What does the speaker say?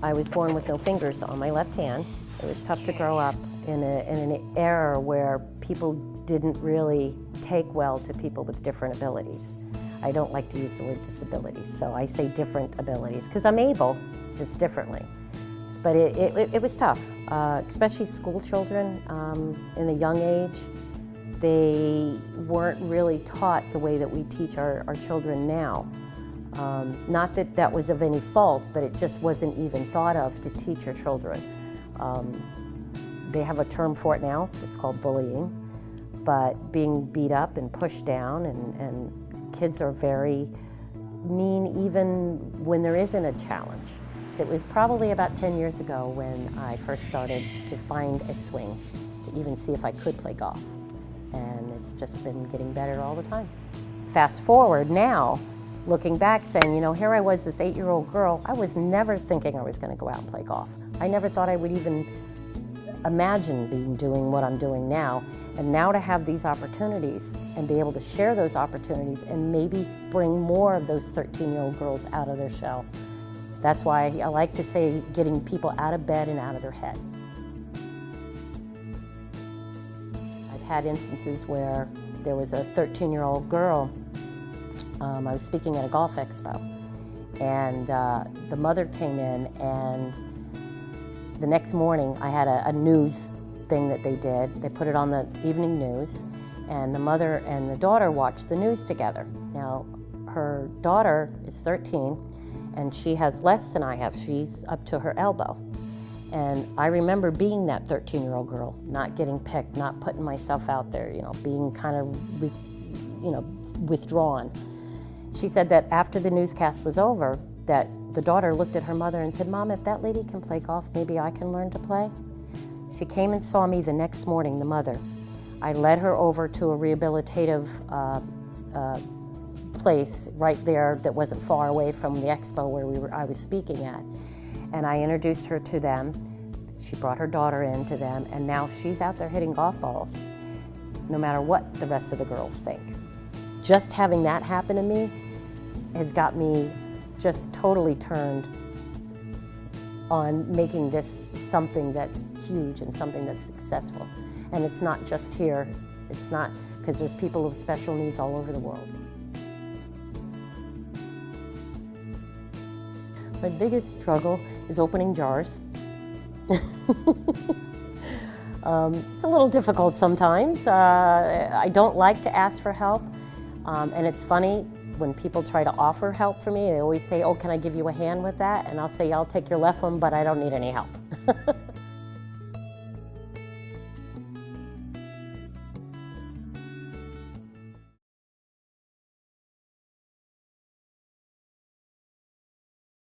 I was born with no fingers on my left hand. It was tough to grow up in an era where people didn't really take well to people with different abilities. I don't like to use the word disabilities, so I say different abilities, because I'm able, just differently. But it was tough, especially school children in a young age. They weren't really taught the way that we teach our children now. Not that that was of any fault, but it just wasn't even thought of to teach your children. They have a term for it now, it's called bullying, but being beat up and pushed down, and kids are very mean even when there isn't a challenge. So it was probably about 10 years ago when I first started to find a swing, to even see if I could play golf. And it's just been getting better all the time. Fast forward now, looking back saying, you know, here I was, this 8-year-old girl, I was never thinking I was going to go out and play golf. I never thought I would even imagine doing what I'm doing now. And now to have these opportunities and be able to share those opportunities and maybe bring more of those 13-year-old girls out of their shell. That's why I like to say getting people out of bed and out of their head. I've had instances where there was a 13-year-old girl. I was speaking at a golf expo, and the mother came in, and the next morning I had a news thing that they did. They put it on the evening news, and the mother and the daughter watched the news together. Now, her daughter is 13, and she has less than I have. She's up to her elbow. And I remember being that 13-year-old girl, not getting picked, not putting myself out there, you know, being kind of, withdrawn. She said that after the newscast was over, that the daughter looked at her mother and said, "Mom, if that lady can play golf, maybe I can learn to play." She came and saw me the next morning, the mother. I led her over to a rehabilitative place right there that wasn't far away from the expo where I was speaking at. And I introduced her to them. She brought her daughter in to them, and now she's out there hitting golf balls, no matter what the rest of the girls think. Just having that happen to me has got me just totally turned on making this something that's huge and something that's successful. And it's not just here. It's not, because there's people with special needs all over the world. My biggest struggle is opening jars. It's a little difficult sometimes. I don't like to ask for help. And it's funny, when people try to offer help for me, they always say, "Oh, can I give you a hand with that?" And I'll say, "I'll take your left one, but I don't need any help."